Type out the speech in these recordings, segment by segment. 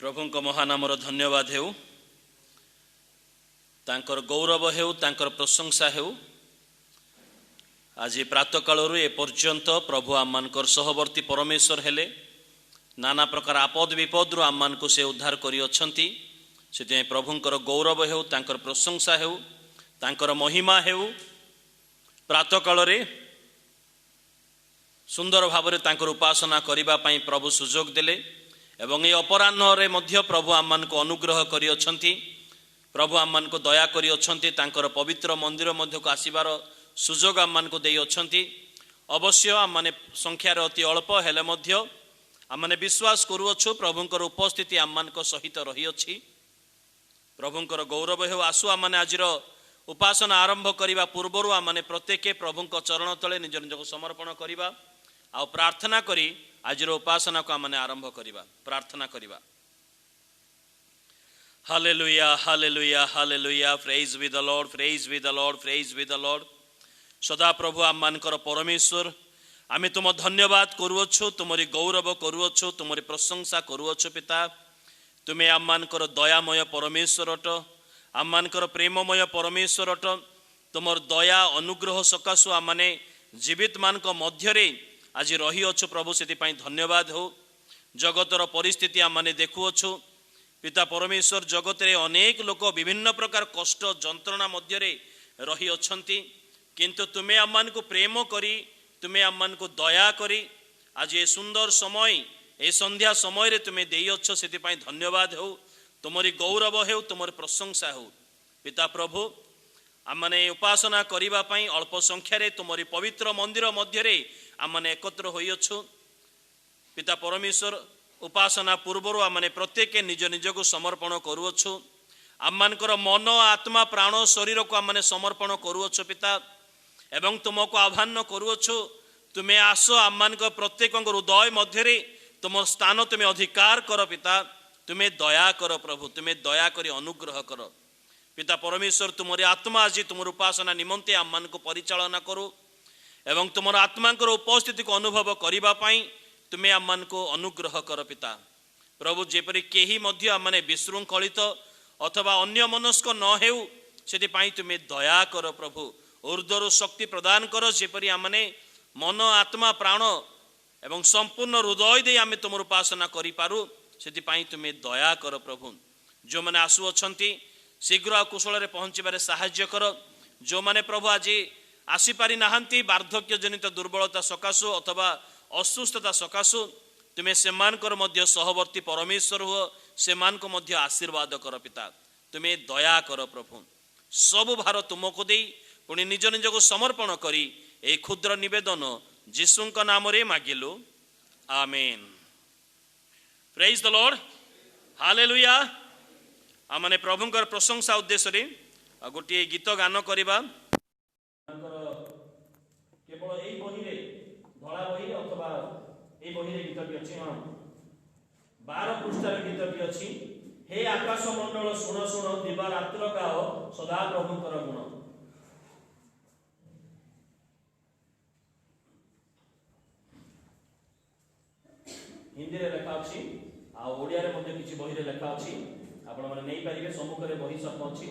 प्रभु महानामर धन्यवाद हेउ तांकर गौरव हेउ तांकर प्रशंसा हेउ। आज प्रातः कालरू ए पर्यंत प्रभु आममानकर सहवर्ती परमेश्वर हेले नाना प्रकार आपद विपद आममान को से उद्धार करी अछंती। से प्रभुंकर गौरव हेउ तांकर प्रशंसा हेउ तांकर महिमा हेउ। प्रातः काल रे सुंदर भाव तांकर उपासना करिबा पई प्रभु सुजोग देले एवं ये अपराह्न रे मध्य प्रभु आममान को अनुग्रह करी अछंती। प्रभु आममान को दया करी अछंती तांकर पवित्र मंदिर मध्य को आसीबार सुजोग आममान को देई अछंती। अवश्य आमने संख्यार अति अल्प हेले मध्य आमने विश्वास करूअछु प्रभुंकर उपस्थिति आममान को सहित रही अछि। प्रभुंकर गौरव हेउ। आसु आमने आजिर उपासना आरंभ करिबा पूर्वरु आमने प्रत्येक प्रभुंक चरण तले निज निज को समर्पण करिबा आ प्रार्थना करी आजिर उपासना को आमने आरंभ करिबा। प्रार्थना करिबा। Hallelujah hallelujah hallelujah. Praise be the Lord, praise be the Lord, praise be the Lord. सदा प्रभु आममानकर परमेश्वर आमे तुम धन्यवाद करूअछु, तुमरी गौरव करूअछु, तुमरी प्रशंसा करूअछु। पिता तुमे आममानकर दयामय परमेश्वर अट, आममानकर प्रेममय परमेश्वर अट। तुमर दया अनुग्रह सकाशु आमने जीवित मानक मध्यरे आज रही अच्छु प्रभु से धन्यवाद हो। जगतर परिस्थिति आमने देखुअछु पिता परमेश्वर। जगत रे अनेक लोक विभिन्न प्रकार कष्ट जंत्रणा मध्यरे रही अछंती, किंतु तुमे आममान को प्रेम करी तुमे आममान को दया करी आज ये सुंदर समय ए संध्या समय रे तुमे देई अच्छो से धन्यवाद हो। तुमरी गौरव हो, तुमरी प्रशंसा हो। पिता प्रभु आमने उपासना करिबा पई अल्प संख्या रे तुमरी पवित्र मंदिर मध्यरे आमने एकत्र होइअछु। पिता परमेश्वर उपासना पूर्वर आमने प्रत्येक निज निज को समर्पण करूअछु। आममानकर मन आत्मा प्राण शरीर को आमने समर्पण करूअछु पिता एवं तुमको आह्वान करूअछु। तुमे आस आममानक प्रत्येक हृदय मध्यरे तुम स्थान तुमे अधिकार कर पिता। तुमे दया कर प्रभु, तुमे दया करी अनुग्रह कर पिता परमेश्वर। तुमरी आत्मा आज तुम उपासना निमंते आममान को परिचालना करू एवं तुमर आत्मा उपस्थिति को अनुभव करिबा पई तुमे आममान को अनुग्रह कर पिता प्रभु। जेपरि केही मध्य आमने विशृंखलित अथवा अन्य मनस्क न हेउ सेति पई तुमे दया कर प्रभु। ऊर्ध्वर शक्ति प्रदान कर जेपरि आमने मन आत्मा प्राण एवं संपूर्ण हृदय दे आमे तुमर उपासना करि पारू सेति पई तुमे दया कर प्रभु। जो माने आसु अछंती शीघ्र कुशल रे पहुंचबारे सहाय्य कर। जो माने प्रभु आज आसी पारि नाहंती वार्धक्य जनित दुर्बलता सकाशु अथवा असुस्थता सकाशु तुमे सेमानकर मध्य सहवर्ती परमेश्वर हो। सेमानको मध्य आशीर्वाद कर पिता। तुमे दया कर प्रभु। सब भार तुमको देई पुणी निज निज को समर्पण करी ए क्षुद्र निवेदन यीशुंक नाम रे मागिलु, आमेन। Praise the Lord, hallelujah. आमने प्रभुंकर प्रशंसा उद्देश्य रे गोटे गीत गान करिबा। केवल एई बही रे धला बही अथवा एई बही रे गीतटी अछि। 12 पृष्ठार गीतटी अछि। हे आकाश मंडल सुन सुन दिवा रात्र गाओ सदा प्रभुंकर गुण। हिंदी रे लेखा अछि आ ओडिया रे मध्ये किछि बही रे लेखा अछि। आपण माने नै पारिबे सम्मुख रे बही सब अछि।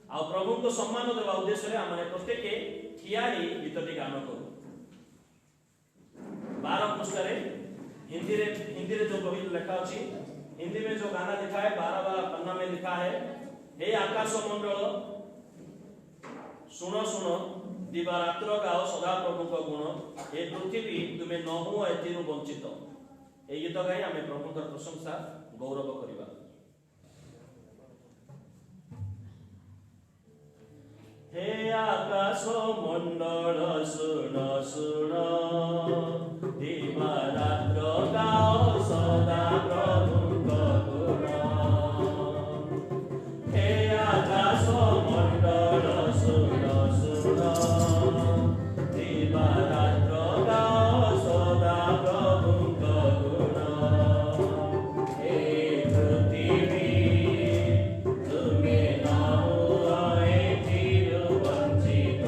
आ प्रभु को सम्मान देवा उद्देश्य रे हमने प्रत्येक ठिया ही गीतटी गान करू। 12 पृष्ठ रे हिंदी रे जो बही लिखा अछि, हिंदी में जो गाना लिखा है 12 पन्ना में लिखा है, हे आकाश मंडल सुनो सुनो दिवा रात्र गाओ सदा प्रभु का गुण। हे पृथ्वी तुमे न हो एतिरु वंचित। ए गीत गाई आमे प्रभु का प्रशंसा गौरव करिबा। हे आकाश मंडल सुन सुन दिवा रात्र गाओ सदा प्रभु का गुण। हे आकाश मंडल सुन सुन दिवा रात्र गाओ सदा प्रभु का गुण। हे पृथ्वी तुमे न हो एतिरु वंचित।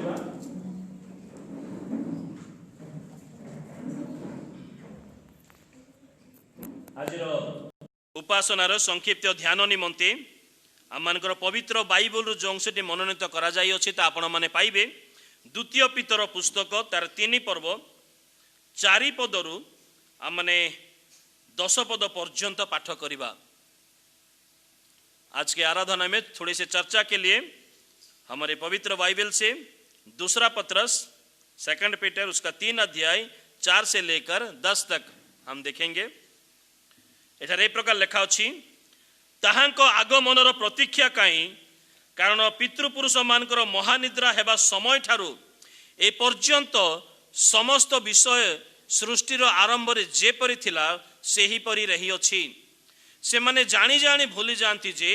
ଯିବା। ଆଜିର ଉପାସନାର ସଂକ୍ଷିପ୍ତ ଧ୍ୟାନ ନିମନ୍ତେ ଆମମାନଙ୍କର ପବିତ୍ର ବାଇବଲରୁ ଯେଉଁ ଅଂଶଟି ମନୋନୀତ କରାଯାଇଅଛି ତା ଆପଣମାନେ ପାଇବେ ଦ୍ୱିତୀୟ ପିତର ପୁସ୍ତକ ତାର 3 ପର୍ବ 4 ପଦରୁ ଆମମାନେ 10 पद पर्यंत पाठ करिबा। आज के आराधना में थोड़ी सी चर्चा के लिए हमारे पवित्र बाइबल से दूसरा पत्रस 2 पीटर उसका 3 अध्याय 4 से लेकर 10 तक हम देखेंगे। एठारे प्रकार लेखा अछि ताहांको आगमनर प्रतीक्षा काई कारण पितृपुरुष मानकर महानिद्रा हेबा समय ठारू ए पर्यंत समस्त विषय सृष्टिर आरंभ रे जेपरि थिला सेही परि रही अछि। से माने जानी जानी भूली जानती जे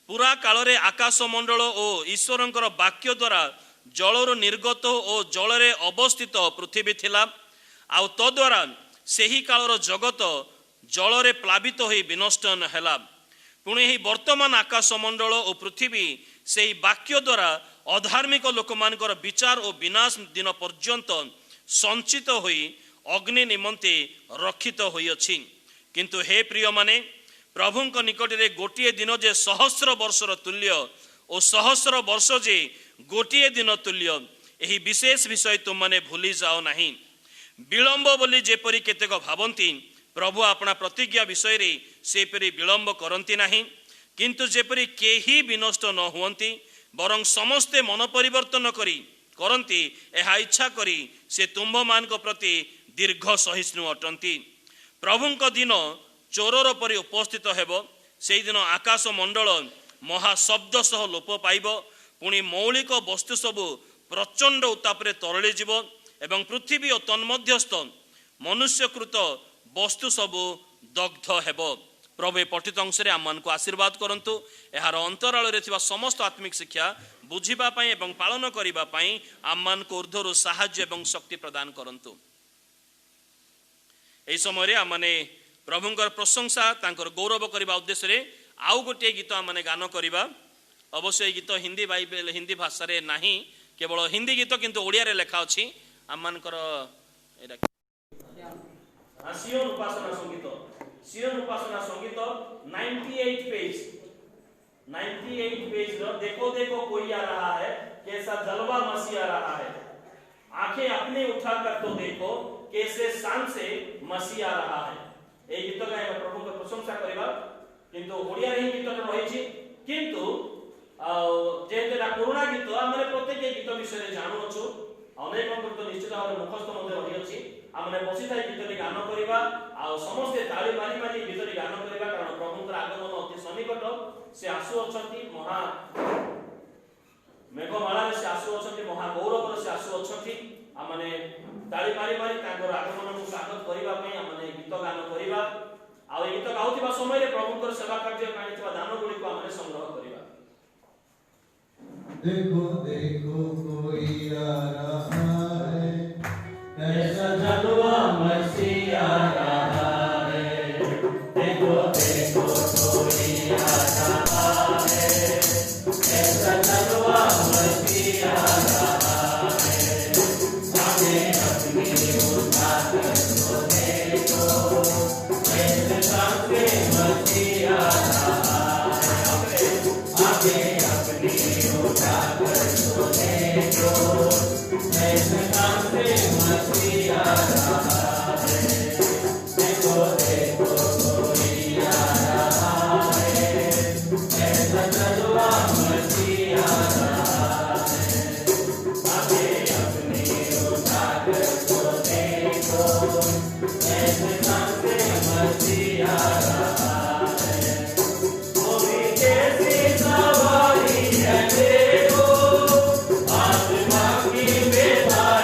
पूरा काल रे आकाश मंडल और ईश्वरंकर वाक्य द्वारा जलर निर्गत और जल रे अवस्थित पृथ्वी थिला आउ तो द्वारा सेही कालर जगत जल रे प्लावित होई विनष्ट हैला। पुणे ही वर्तमान आकाश मंडल और पृथ्वी सेही वाक्य द्वारा अधार्मिक लोक मानकर विचार और विनाश दिन पर्यंत संचित होई अग्नि निमंते रक्षित होई अछि। किंतु हे प्रिय माने प्रभुंक निकट रे गोटिए दिन जे सहस्र वर्षर तुल्य और सहस्र वर्ष जे गोटिए दिन तुल्य एही विशेष विषय तुम माने भूली जाओ नहीं। विलंब बोली जेपरि केतेक भावंती प्रभु अपना प्रतिज्ञा विषय रे सेपरि विलंब करंती नहीं। किंतु जेपरि केही विनष्ट न हुवंती बरं समस्ते मन परिवर्तन करी करंती एहा इच्छा करी से तुम्भ मानक प्रति दीर्घ सहिष्णु अटंती। प्रभुंक दिन चोरर परि उपस्थित हेबो से दिन आकाश मंडल महाशब्द सह लोप पाइब पुणी मौलिक वस्तु सबु प्रचंड उत्तापरे तरली जीव एवं पृथ्वी और तन्मध्यस्थ मनुष्यकृत वस्तु सबु दग्ध हेबो। प्रभु ए पठित अंश रे आम मानक आशीर्वाद करंतु। एहार अंतराल रे थिबा समस्त आत्मिक शिक्षा बुझिबा पई एवं पालन करिबा पई आम मानक ऊर्ध्वरु साहाय्य एवं शक्ति प्रदान करंतु। एई समय रे आमने प्रभुंकर प्रशंसा तांकर गौरव करबा उद्देश्य रे आउ गोटे गीत आमने गान करबा। अवश्य गीत हिंदी बाइबल हिंदी भाषा रे नाही केवल हिंदी गीत किंतु ओडिया रे लेखा अछि। आम मानकर एटा सियोन उपासना संगीत 98 पेज रो देखो देखो कोई आ रहा है कैसा जलवा मसीह आ रहा है। आंखें अपनी उठाकर तो देखो कैसे शान से मसीह आ रहा है। ए गीत गाय प्रभु को प्रशंसा करबा किंतु ओडिया रे गीत रही छी किंतु जेतेला पुराना गीत हमरे प्रत्येक गीत विषय रे जानु अछु अनेक तो निश्चित भाव मुखस्थ मध्य रही अछि। हमने बसी थाई गीत गान करबा आ समस्त ताली मारी मारी गीत गान करबा कारण प्रभुंकर आगमन अति सन्निकट से आसु अछंती महा मेघमाला से आसु अछंती महा गौरव से आसु अछंती। हमने ताली मारी मारी तांकर आगमन को स्वागत करबा पई हमने गीत गान करबा आ ए गीत गाउथिबा समय रे प्रभुंकर सेवा कार्य कानिथिबा दान गुडी को हमने संग्रह करबा। देखो देखो कोई आ रहा है कैसा जलवा मसीह आ रहा है। देखो देखो कोई आ रहा है कैसा जलवा मसीह आ रहा है। आगे अपनी उठाकर तो देखो कैसे सामने मसीह आ रहा है। आगे अपनी उठाकर तो देखो कैसे सामने मसीह आ रहा है। देखो देखो कोई आ रहा है कैसा जलवा मसीह आ रहा है। आगे अपनी उठाकर तो देखो कैसे सामने मसीह आ रहा है। वो भी कैसी सवारी है देखो आत्मा की बेदारी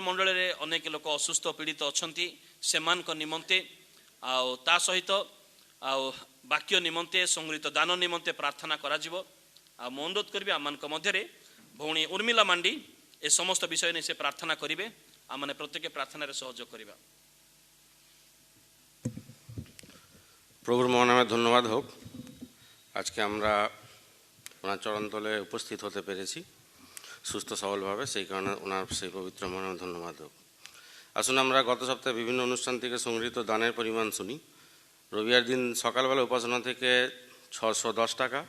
मंडल रे अनेक लोक असुस्थ पीड़ित अच्छा से निमंते ता सहित वाक्य निमंते संगृहित दान निमंते प्रार्थना करा मैं अनुरोध करी आम मध्य भौणी उर्मिला मांडी ए समस्त विषय नहीं से प्रार्थना करेंगे आम प्रत्येक प्रार्थना सहयोग करवा। प्रभुर महानामे धन्यवाद होक आज के আমরা ওনার চরণতলে উপস্থিত হতে পেরেছি সুস্থ সবলভাবে সেই কারণে ওনার সেই পবিত্র মহানামে ধন্যবাদ হোক। আসুন আমরা গত সপ্তাহে বিভিন্ন অনুষ্ঠান থেকে সংগৃহীত দানের পরিমাণ শুনি। রবিবার দিন সকালবেলা উপাসনা থেকে 610 টাকা,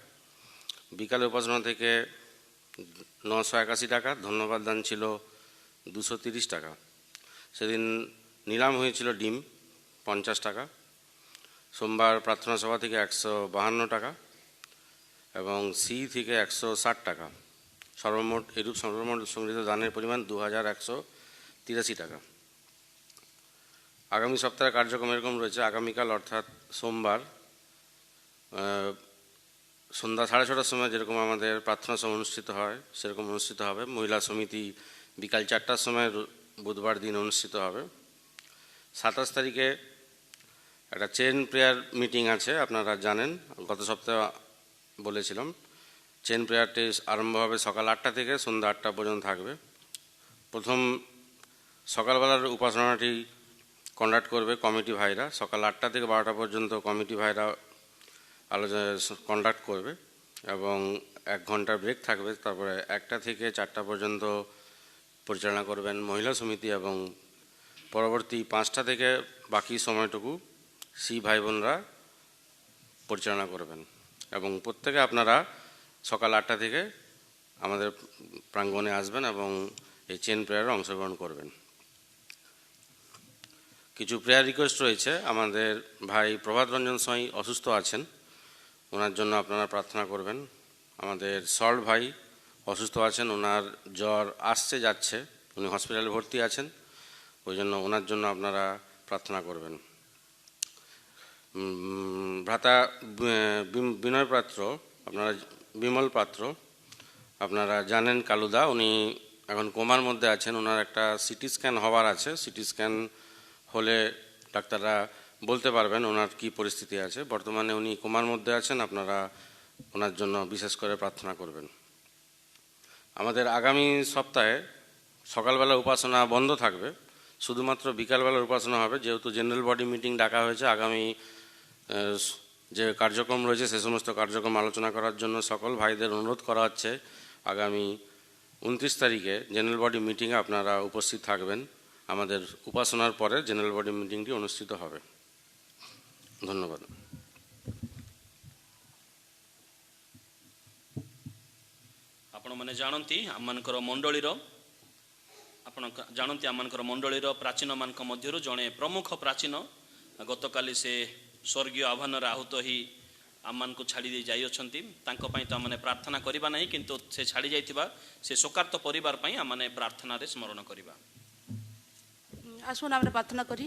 বিকালে উপাসনা থেকে 981 টাকা, ধন্যবাদ দান ছিল 230 টাকা। সেদিন নিলাম হয়েছিল ডিম 50 টাকা। সোমবার প্রার্থনা সভা থেকে 152 টাকা এবং সি থেকে 160 টাকা। সর্বমোট এরূপ সর্বমোট সংগৃহীত দানের পরিমাণ 2183 টাকা। আগামী সপ্তাহের কার্যক্রম এরকম রয়েছে। আগামীকাল অর্থাৎ সোমবার সন্ধ্যা 6:30টার সময় যেরকম আমাদের প্রার্থনা সভা অনুষ্ঠিত হয় সেরকম অনুষ্ঠিত হবে। মহিলা সমিতি বিকাল 4টার সময় বুধবার দিন অনুষ্ঠিত হবে। 27 তারিখে একটা চেন প্রেয়ার মিটিং আছে, আপনারা জানেন, গত সপ্তাহে বলেছিলাম। চেন প্রেয়ারটি আরম্ভ হবে সকাল 8টা থেকে সন্ধ্যা 8টা পর্যন্ত থাকবে। প্রথম সকালবেলার উপাসনাটি কন্ডাক্ট করবে কমিটি ভাইরা। সকাল 8টা থেকে 12টা পর্যন্ত কমিটি ভাইরা আলোচনা কন্ডাক্ট করবে এবং 1 ঘন্টার ব্রেক থাকবে, তারপরে 1টা থেকে 4টা পর্যন্ত পরিচালনা করবেন মহিলা সমিতি, এবং পরবর্তী 5টা থেকে বাকি সময়টুকু সি ভাই বোনরা পরিচালনা করবেন। এবং প্রত্যেকে আপনারা সকাল 8টা থেকে আমাদের প্রাঙ্গণে আসবেন এবং এই চেন প্রেয়ারে অংশগ্রহণ করবেন। কিছু প্রেয়ার রিকোয়েস্ট রয়েছে। আমাদের ভাই প্রভাত রঞ্জন সাঁই অসুস্থ আছেন, ওনার জন্য আপনারা প্রার্থনা করবেন। আমাদের সল্ট ভাই অসুস্থ আছেন, ওনার জ্বর আসছে যাচ্ছে, উনি হসপিটালে ভর্তি আছেন, ওই জন্য ওনার জন্য আপনারা প্রার্থনা করবেন। ভ্রাতা বিনয় পাত্র, আপনারা বিমল পাত্র আপনারা জানেন, কালুদা, উনি এখন কোমার মধ্যে আছেন, ওনার একটা সিটি স্ক্যান হওয়ার আছে। সিটি স্ক্যান হলে ডাক্তাররা বলতে পারবেন ওনার কি পরিস্থিতি আছে। বর্তমানে উনি কোমার মধ্যে আছেন, আপনারা ওনার জন্য বিশেষ করে প্রার্থনা করবেন। আমাদের আগামী সপ্তাহে সকালবেলা উপাসনা বন্ধ থাকবে, শুধুমাত্র বিকালবেলার উপাসনা হবে। যেহেতু জেনারেল বডি মিটিং ডাকা হয়েছে, আগামী যে কার্যক্রম রয়েছে সে সমস্ত কার্যক্রম আলোচনা করার জন্য সকল ভাইদের অনুরোধ করা হচ্ছে আগামী 29 তারিখে জেনারেল বডি মিটিংয়ে আপনারা উপস্থিত থাকবেন। আমাদের উপাসনার পরে জেনারেল বডি মিটিংটি অনুষ্ঠিত হবে। ধন্যবাদ। ଆପଣମାନେ ଜାଣନ୍ତି ଆମମାନଙ୍କର ମଣ୍ଡଳୀର ପ୍ରାଚୀନମାନଙ୍କ ମଧ୍ୟରୁ ଜଣେ ପ୍ରମୁଖ ପ୍ରାଚୀନ ଗତକାଲି ସେ ସ୍ୱର୍ଗୀୟ ଆହ୍ୱାନରେ ଆହୁତ ହୋଇ ଆମମାନଙ୍କୁ ଛାଡ଼ି ଦେଇ ଯାଇଅଛନ୍ତି। ତାଙ୍କ ପାଇଁ ତ ଆମମାନେ ପ୍ରାର୍ଥନା କରିବା ନାହିଁ, କିନ୍ତୁ ସେ ଛାଡ଼ି ଯାଇଥିବା ସେ ଶୋକାର୍ତ୍ତ ପରିବାର ପାଇଁ ଆମମାନେ ପ୍ରାର୍ଥନାରେ ସ୍ମରଣ କରିବା। আসুন আমরা প্রার্থনা করি।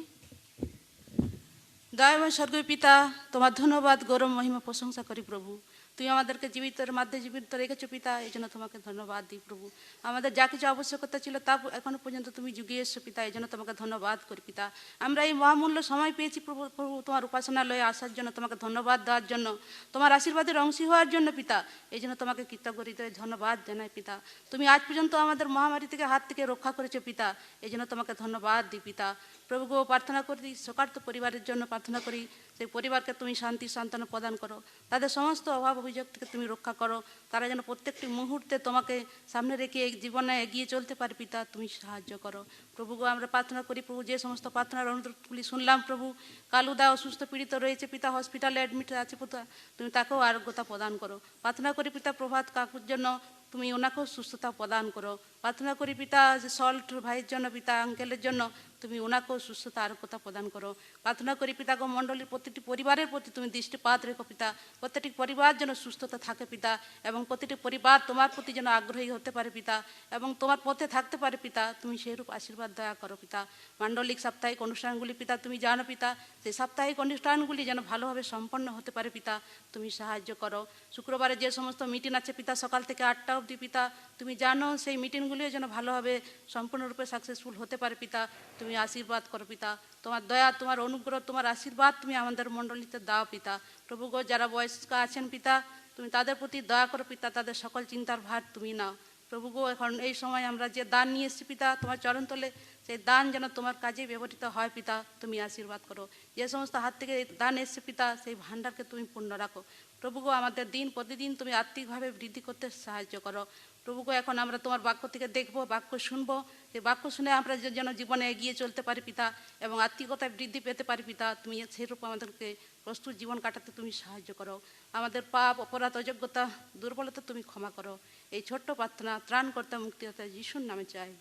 দয়াময় স্বর্গীয় পিতা, তোমার ধন্যবাদ, গৌরব, মহিমা, প্রশংসা করি প্রভু। তুমি আমাদেরকে জীবিতের মাধ্যমে জীবিত রেখেছো পিতা, এই জন্য তোমাকে ধন্যবাদ দিই প্রভু। আমাদের যা কিছু আবশ্যকতা ছিল তা এখনো পর্যন্ত তুমি যুগিয়ে এসছো পিতা, এই জন্য তোমাকে ধন্যবাদ করি পিতা। আমরা এই মহামূল্য সময় পেয়েছি প্রভু, তোমার উপাসনালয়ে আসার জন্য, তোমাকে ধন্যবাদ দেওয়ার জন্য, তোমার আশীর্বাদের অংশী হওয়ার জন্য পিতা, এই জন্য তোমাকে কৃতজ্ঞ হৃদয়ে ধন্যবাদ জানাই পিতা। তুমি আজ পর্যন্ত আমাদের মহামারী থেকে হাত থেকে রক্ষা করেছো পিতা, এই জন্য তোমাকে ধন্যবাদ দিই পিতা। প্রভু গো, প্রার্থনা করি শোকার্ত পরিবারের জন্য, প্রার্থনা করি সেই পরিবারকে তুমি শান্তি সান্ত্বনা প্রদান করো, তাদের সমস্ত অভাব অভিযোগ থেকে তুমি রক্ষা করো, তারা যেন প্রত্যেকটি মুহূর্তে তোমাকে সামনে রেখে এই জীবনে এগিয়ে চলতে পারে পিতা, তুমি সাহায্য করো। প্রভু গো, আমরা প্রার্থনা করি প্রভু, যে সমস্ত প্রার্থনার অনুরোধগুলি শুনলাম প্রভু, কালুদা অসুস্থ পীড়িত রয়েছে পিতা, হসপিটালে অ্যাডমিট আছে পিতা, তুমি তাকেও আরোগ্যতা প্রদান করো। প্রার্থনা করি পিতা প্রভাত কাকুর জন্য, তুমি ওনাকেও সুস্থতা প্রদান করো। প্রার্থনা করি পিতা যে সল্ট ভাইয়ের জন্য পিতা, আঙ্কেলের জন্য তুমি ওনাকেও সুস্থতা আরোগ্যতা প্রদান করো। প্রার্থনা করি পিতা গো, মণ্ডলীর প্রতিটি পরিবারের প্রতি তুমি দৃষ্টিপাত রেখো পিতা, প্রত্যেকটি পরিবার যেন সুস্থতা থাকে পিতা, এবং প্রতিটি পরিবার তোমার প্রতি যেন আগ্রহী হতে পারে পিতা, এবং তোমার পথে থাকতে পারে পিতা, তুমি সেইরূপ আশীর্বাদ দয়া করো পিতা। মান্ডলিক সাপ্তাহিক অনুষ্ঠানগুলি পিতা তুমি জানো পিতা, সেই সাপ্তাহিক অনুষ্ঠানগুলি যেন ভালোভাবে সম্পন্ন হতে পারে পিতা, তুমি সাহায্য করো। শুক্রবারে যে সমস্ত মিটিং আছে পিতা, সকাল থেকে 8টা অবধি পিতা, তুমি জানো সেই মিটিংগুলিও যেন ভালোভাবে সম্পূর্ণরূপে সাকসেসফুল হতে পারে পিতা, তুমি আশীর্বাদ করো পিতা। তোমার দয়া, তোমার অনুগ্রহ, তোমার আশীর্বাদ তুমি আমাদের মণ্ডলীতে দাও পিতা। প্রভু গো, যারা বয়স্ক আছেন পিতা, তুমি তাদের প্রতি দয়া করো পিতা, তাদের সকল চিন্তার ভার তুমি নাও। প্রভু গো, এখন এই সময় আমরা যে দান নিয়ে এসেছি পিতা তোমার চরণতলে, সেই দান যেন তোমার কাজে ব্যবহৃত হয় পিতা, তুমি আশীর্বাদ করো। যে সমস্ত হাত থেকে দান এসছে পিতা, সেই ভাণ্ডারকে তুমি পূর্ণ রাখো। প্রভু গো, আমাদের দিন প্রতিদিন তুমি আত্মিকভাবে বৃদ্ধি করতে সাহায্য করো। প্রভু গো, এখন আমরা তোমার বাক্য থেকে দেখবো, বাক্য শুনবো, সেই বাক্য শুনে আমরা যেন জীবনে এগিয়ে চলতে পারি পিতা, এবং আত্মিকতায় বৃদ্ধি পেতে পারি পিতা, তুমি সেইরূপ আমাদেরকে প্রস্তুত জীবন কাটাতে তুমি সাহায্য করো। আমাদের পাপ, অপরাধ, অযোগ্যতা, দুর্বলতা তুমি ক্ষমা করো। এই ছোট্ট প্রার্থনা ত্রাণকর্তা, মুক্তিদাতা যিশুর নামে চাই,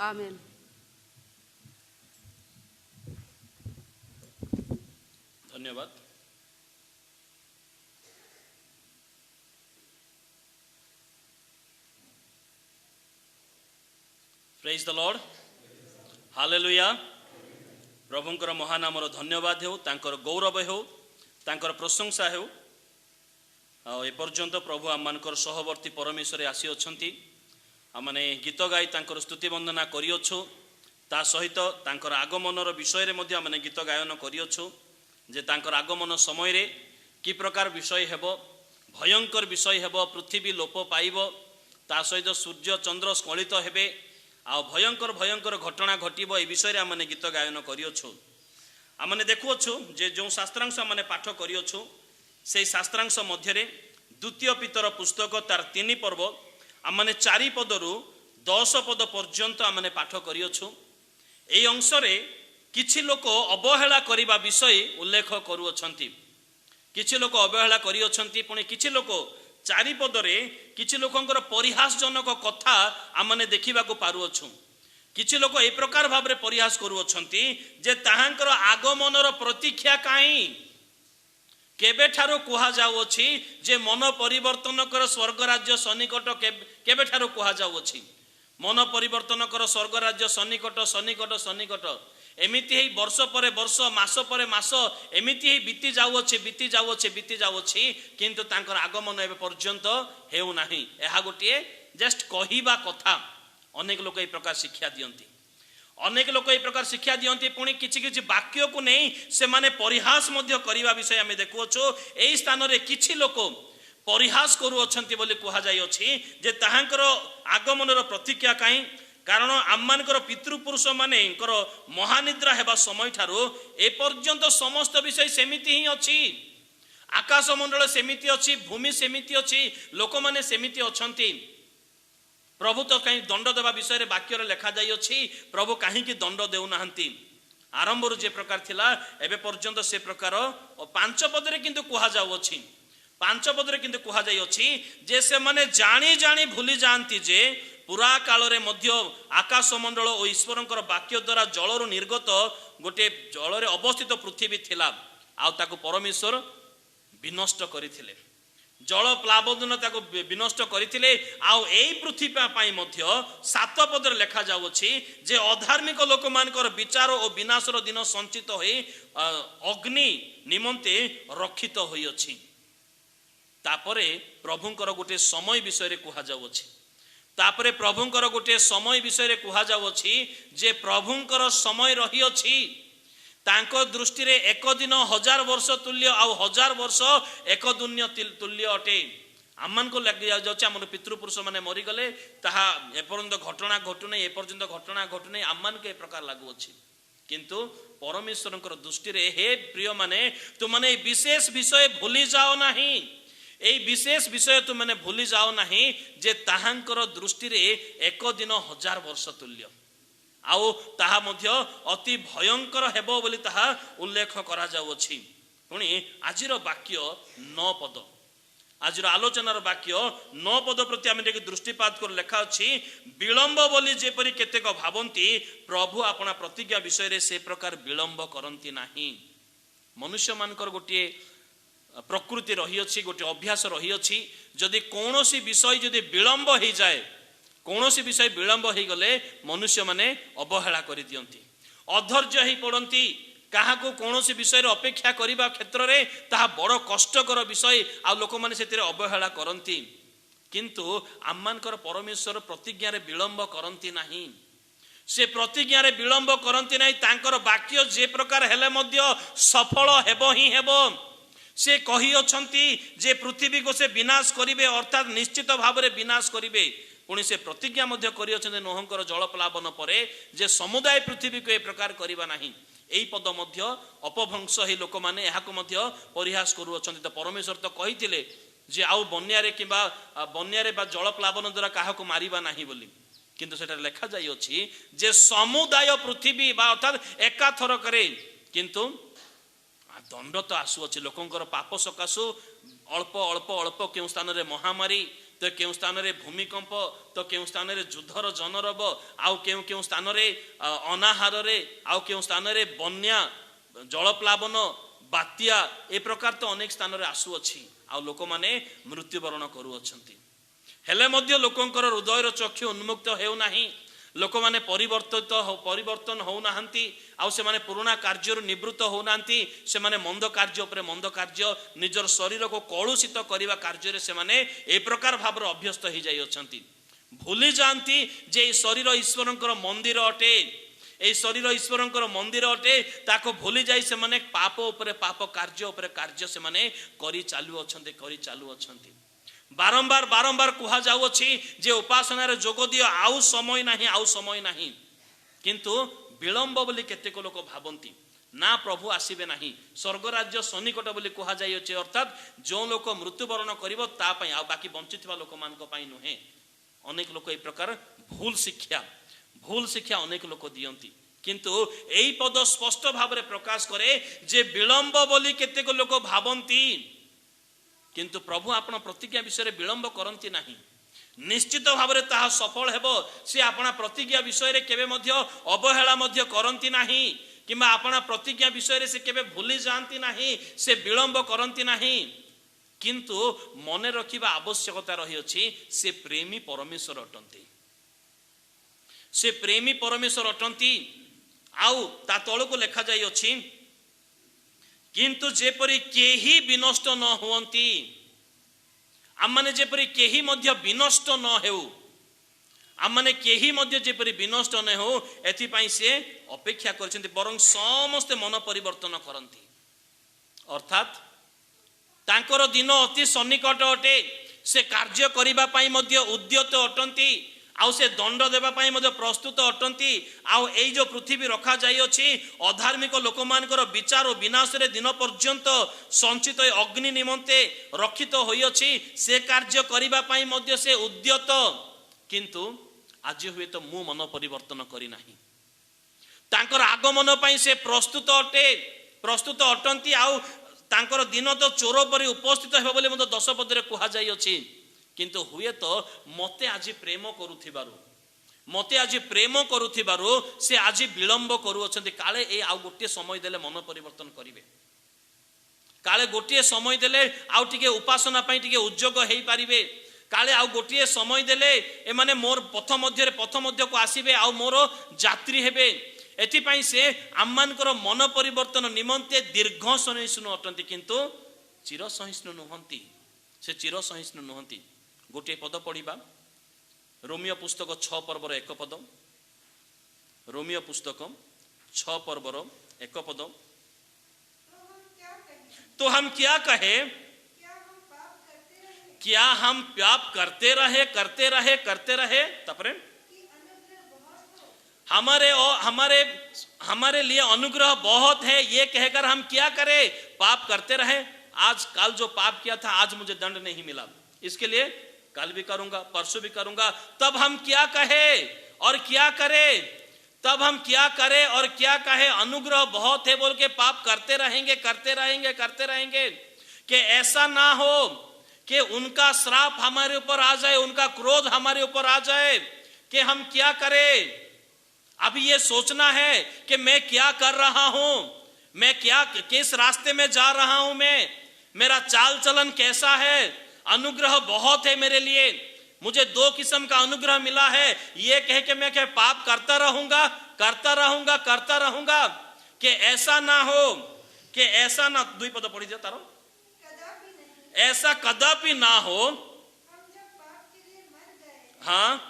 আমেন। ধন্যবাদ। ପ୍ରେଜ୍ ଦ ଲର୍ଡ, ହାଲେଲୁୟା। ପ୍ରଭୁଙ୍କର ମହାନାମର ଧନ୍ୟବାଦ ହେଉ, ତାଙ୍କର ଗୌରବ ହେଉ, ତାଙ୍କର ପ୍ରଶଂସା ହେଉ। ଆଉ ଏପର୍ଯ୍ୟନ୍ତ ପ୍ରଭୁ ଆମମାନଙ୍କର ସହବର୍ତ୍ତୀ ପରମେଶ୍ୱରରେ ଆସିଅଛନ୍ତି। ଆମମାନେ ଗୀତ ଗାଇ ତାଙ୍କର ସ୍ତୁତି ବନ୍ଦନା କରିଅଛୁ, ତା ସହିତ ତାଙ୍କର ଆଗମନର ବିଷୟରେ ମଧ୍ୟ ଆମେ ଗୀତ ଗାୟନ କରିଅଛୁ, ଯେ ତାଙ୍କର ଆଗମନ ସମୟରେ କି ପ୍ରକାର ବିଷୟ ହେବ, ଭୟଙ୍କର ବିଷୟ ହେବ, ପୃଥିବୀ ଲୋପ ପାଇବ, ତା ସହିତ ସୂର୍ଯ୍ୟ ଚନ୍ଦ୍ର ସ୍ଖଳିତ ହେବେ, ଆଉ ଭୟଙ୍କର ଭୟଙ୍କର ଘଟଣା ଘଟିବ, ଏ ବିଷୟରେ ଆମେ ଗୀତ ଗାୟନ କରିଅଛୁ। ଆମେ ଦେଖୁଅଛୁ ଯେ ଯେଉଁ ଶାସ୍ତ୍ରାଂଶ ଆମେ ପାଠ କରିଅଛୁ, ସେଇ ଶାସ୍ତ୍ରାଂଶ ମଧ୍ୟରେ द्वितीय पीतर पुस्तक तार 3 पर्व आम मैंने 4 पदरू 10 पद पर्यंत आम पाठ करियछु। एई अंशरे किछि लोक अवहेला करिबा विषय उल्लेख करुअछंती। किछि लोक अवहेला करियछंती, पुणी किछि लोक 4 पदरे किछि लोकंकर परिहासजनक कथा आमने देखिबा को पारुअछु। किछि लोक ए प्रकार भाबरे परिहास करुअछंती जे ताहांकर आगमनर प्रतीक्षा काई केबे ठारो कुहा जाउछि जे मन परिवर्तन कर स्वर्ग राज्य सन्निकट केबे ठारो कुहा जाउछि। मन परिवर्तन कर स्वर्ग राज्य सन्निकट सन्निकट सन्निकट एमिति ही वर्ष पर वर्ष मास पर मास एमिति ही बीती जाउछि बीती जाउछि बीती जाउछि, किंतु तांकर आगमन एबे पर्यंत हेउ नाही। एहा गोटिए जस्ट कहिबा कथा। अनेक लोक ए प्रकार शिक्षा दियंती, अनेक लोक ए प्रकार शिक्षा दियंती, पुणी किछि किछि वाक्य को नहीं से माने परिहास मध्य करिबा विषय आमे देखुछु। एई स्थान रे किछि लोक परिहास करुअछंती बोली कुहा जाय अछि जे ताहांकर आगमनर प्रतीक्षा काई, कारण आममानकर पितृपुरुष मानेकर महानिद्रा हेबा समय ठारो ए पर्यंत समस्त विषय सेमिति ही अछि। आकाश मंडल सेमिति अछि, भूमि सेमिति अछि, लोक माने सेमिति अछंती। प्रभु तो कहीं दंड देवा विषय रे वाक्य रे लिखा जाय अछि, प्रभु काहे कि दंड देउ नाहंती। आरंभ रे जे प्रकार थिला एबे पर्यंत से प्रकार 5 पदरे किंतु कुहा जाउ अछि। 5 पदरे किंतु कुहा जाय अछि जे से माने जानी जानी भूली जानती जे पुरा काल रे मध्य आकाश मंडल और ईश्वरंकर वाक्य द्वारा जलर निर्गत गोटे जल रे अवस्थित पृथ्वी थिला, आ ताको परमेश्वर विनष्ट करिथिले। जल प्लावन ताको विनष्ट करिथिले। आउ एई पृथ्वी पाई मध्य 7 पदरे लिखा जाउछि जे अधार्मिक लोक मानकर विचार और विनाशर दिन संचित होई अग्नि निमंते रक्षित होई अछि। तापरे प्रभुंकर गोटे समय विषय रे कुहा जाउछि। तापरे प्रभुंकर गोटे समय विषय रे कुहा जाउछि जे प्रभुंकर समय रही अछि। तांको दृष्टि रे 1 दिन 1000 वर्ष तुल्य, आउ 1000 वर्ष 1 दुन्य तुल्य अटे। आमन को लग जाउछि हमर पितृपुरुष माने मरि गले, ताहा एपर्यंत घटना घटु नै, एपर्यंत घटना घटु नै, आमन के प्रकार लागु अछि। किंतु परमेश्वरंकर दृष्टि रे हे प्रिय माने तु माने विशेष विषय भूली जाओ नाही। एई विशेष विषय तु माने भूली जाओ नाही जे ताहांकर दृष्टि रे 1 दिन 1000 वर्ष तुल्य, आउ ताहा मध्य अति भयंकर हेबो बोली ताहा उल्लेख करा जाउछि। पुणी आजिर वाक्य 9 पद, आजिर आलोचनार वाक्य 9 पद प्रति आमे देखि दृष्टिपात कर लेखा अछि। विलंब बोली जेपरि केतेक भाबंती, प्रभु आपना प्रतिज्ञा विषय रे से प्रकार विलंब करंती नाही। मनुष्य मानकर गोटे प्रकृति रही अछि, गोटे अभ्यास रही अछि। जदि कोनोसी विषय जदि विलंब हो जाए, कोनोसी विषय विलंब हो गले मनुष्य माने अवहेला करि दियंती, अधैर्य ही पड़ंती। काहाको कोनोसी विषय रे अपेक्षा करिबा क्षेत्र रे ताहा बड़ कष्टकर विषय, आ लोक माने सेतिरे अवहेला करंती। किंतु आम्मानकर परमेश्वर प्रतिज्ञा रे विलंब करंती नाही। से प्रतिज्ञा रे विलंब करंती नाही। तांकर वाक्य जे प्रकार हेले मध्य सफल हेबो ही हेबो। से कही अछंती जे पृथ्वी को से विनाश करिवे, अर्थात निश्चित भाव रे विनाश करिवे। पुणी से प्रतिज्ञा मध्य करि अछंती नोहंकर जल प्लावन परे जे समुदाय पृथ्वी को ए प्रकार करिबा नाही। एई पद मध्य अपभंश ही लोक माने एहाको मध्य परिहास करू अछंती। तो परमेश्वर तो कहिथिले जे आउ बन्या रे किबा बन्या रे बा जल प्लावन द्वारा काहाको मारिबा नाही बोली, किंतु सेटा लेखा जाय अछि जे समुदाय पृथ्वी बा अर्थात एका थर करे। किंतु दंड तो आसुअछि लोकंकर पाप सकाशु अल्प अल्प अल्प केउ स्थान रे महामारी, तो केउ स्थान रे भूमिकंप, तो केउ स्थान रे युद्धर जनरब, आउ केउ केउ स्थान रे अनाहार रे, आउ केउ स्थान रे बन्या जल प्लावन बात्या, ए प्रकार तो अनेक स्थान रे आसुअछि। आउ लोक माने मृत्युवरण करू अछंती। हेले मध्य लोकंकर हृदयर चक्षु उन्मुक्त हेउ नाही। लोक माने परिवर्तन हो नाहंती, आउ से माने पुराना कार्य निवृत्त हो नाहंती। से माने मंद कार्य उपरे मंद कार्य, निजर शरीर को कलुषित करिवा कार्य रे से माने ए प्रकार भाबर अभ्यस्त हो जाई अछंती। भूली जानती जे ए शरीर ईश्वरंकर मंदिर अटे, ए शरीर ईश्वरंकर मंदिर अटे। ताको भूली जाई से माने पाप उपरे पाप, कार्य उपरे कार्य से माने करि चालू अछंती। बारंबार बारंबार कुहा जाउछि जे उपासना रे जोग दियो, आउ समय नाही, आउ समय नाही। किंतु विलंब बोली केतेक लोक भाबंती। ना प्रभु आसीबे नाही। स्वर्ग राज्य सन्निकट बोली कहा जाय अछि, अर्थात जो लोक मृत्युवरण करिवो ता पई, आ बाकी बंचितवा लोक मान को पई नुहे। अनेक लोक ए प्रकार भूल शिक्षा अनेक लोक दियंती, किंतु एई पद स्पष्ट भाव में प्रकाश करे जे विलंब बोली केतेक लोक भावंती, किंतु प्रभु आपण प्रतिज्ञा विषय रे विलंब करंती नाही। निश्चित भाव में ताहा सफल हेबो। से आपणा प्रतिज्ञा विषय रे केबे मध्य अवहेला मध्य करंती नाही, किंबा आपणा प्रतिज्ञा विषय रे से केबे भूली जानती नाही, से विलंब करंती नाही। किंतु मने रखिबा आवश्यकता रही अछि, से प्रेमी परमेश्वर अटंती, से प्रेमी परमेश्वर अटंती। आउ ता तळको लेखा जाई अछि, किंतु जेपरि केही विनष्ट न होवंती, आमने जेपरि केही मध्य विनष्ट न हेउ, आमने केही मध्य जेपरि विनष्ट न हो, एथि पई से अपेक्षा करछन्ती, बरং समस्त मन परिवर्तन करंती। अर्थात तांकर दिन अति सन्निकट अटे, से कार्य करिबा पई मध्य उद्यत अटंती, आउ से दंड देबा पई मध्य प्रस्तुत अटंती। आउ एई जो पृथ्वी रखा जाई अछि, अधार्मिक लोक मानकर विचार और विनाश रे दिन पर्यंत संचित अग्नि निमंते रखित होई अछि, से कार्य करिबा पई मध्य से उद्यत। किंतु आज हुए तो मु मन परिवर्तन करी नाही, तांकर आगमन पई से प्रस्तुत अटंती। आउ तांकर दिन तो चोर परि उपस्थित हेबो बोली मते 10 पदरे कहा जाई अछि, किंतु हुए तो मते आज प्रेम करुथिबारु से आज विलंब करूछन्ति। काले ए आउ गोटे समय देले मन परिवर्तन करिवे, काले गोटे समय देले आउ टिके उपासना पई टिके उद्योग हेई पारिबे, काले आउ गोटे समय देले ए माने मोर पथ मध्य को आसीबे, आउ मोर यात्री हेबे। एथिपाई से आममानकर मन परिवर्तन निमंते दीर्घ सहिष्णु अटंती, किंतु चिर सहिष्णु नुहंती। से चिर सहिष्णु नुहंती। गोटे पद पढ़िबा, रोमियो पुस्तक 6 पर्वर 1 पद, रोमियो पुस्तक 6 पर्वर 1 पद। तो हम क्या कहे, क्या हम पाप करते रहे तपरे हमारे लिए अनुग्रह बहुत है, ये कहकर हम क्या करें, पाप करते रहे। आज कल जो पाप किया था, आज मुझे दंड नहीं मिला, इसके लिए कल भी करूंगा, परसों भी करूंगा। तब हम क्या कहे और क्या करें, तब हम क्या करें और क्या कहे, अनुग्रह बहुत है बोल के पाप करते रहेंगे कि ऐसा ना हो कि उनका श्राप हमारे ऊपर आ जाए, उनका क्रोध हमारे ऊपर आ जाए। कि हम क्या करें, अभी ये सोचना है कि मैं क्या कर रहा हूं, मैं क्या किस रास्ते में जा रहा हूं, मैं मेरा चाल चलन कैसा है। अनुग्रह बहुत है मेरे लिए, मुझे 2 किस्म का अनुग्रह मिला है। ये कह के मैं क्या पाप करता रहूंगा कि ऐसा ना हो, कि ऐसा ना, 2 पद पढ़ी जा तारो, ऐसा कदापि ना हो। हाँ,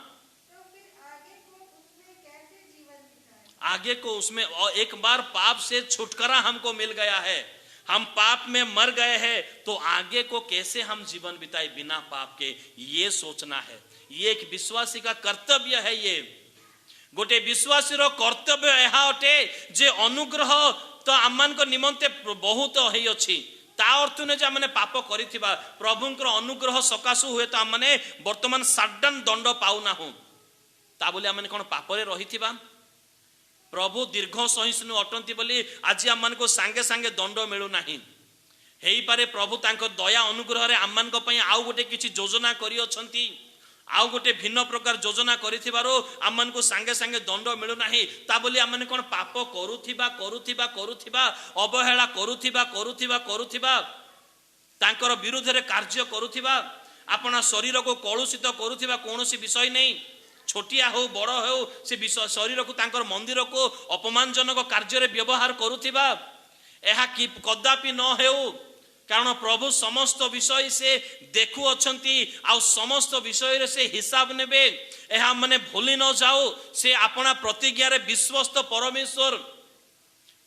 आगे को उसमें, और एक बार पाप से छुटकारा हमको मिल गया है, हम पाप में मर गए हैं, तो आगे को कैसे हम जीवन बिताए बिना पाप के, ये सोचना है। ये एक विश्वासी का कर्तव्य है। ये गोटे विश्वासी रो कर्तव्य एहा अटे जे अनुग्रह तो आमान को निमंते बहुत है अछि। ता अर्थ ने जे माने पाप करिथिबा प्रभुंकर अनुग्रह सकाशु हुए तो आमने वर्तमान सडन दंड पाउना हो, ता बोली आमने कोन पाप रे रहिथिबा। प्रभु दीर्घ सहिष्णु अटंती बोली आज आम को सांगे सांगे दंड मिलू नाही। हेई पारे प्रभु तांको दया अनुग्रह रे आम मानक पई आउ गोटे किछि योजना करि अछंती, आउ गोटे भिन्न प्रकार योजना करिथिबारो आम मान को सांगे सांगे दंड मिलू नाही। ता बोली आम माने कोन पाप करुथिबा अवहेला करुथिबा तांकर विरुद्ध रे कार्य करुथिबा, अपना शरीर को कलुषित करुथिबा कोनोसी विषय नहीं, छोटिया हो बड़ हो, से शरीर को तांकर मंदिर को अपमानजनक कार्य रे व्यवहार करुथिबा, एहा कि कदापि न हेउ। कारण प्रभु समस्त विषय से देखु अछंती, आ समस्त विषय रे से हिसाब नेबे। एहा माने भूली न जाओ, से अपना प्रतिज्ञा रे विश्वस्त परमेश्वर।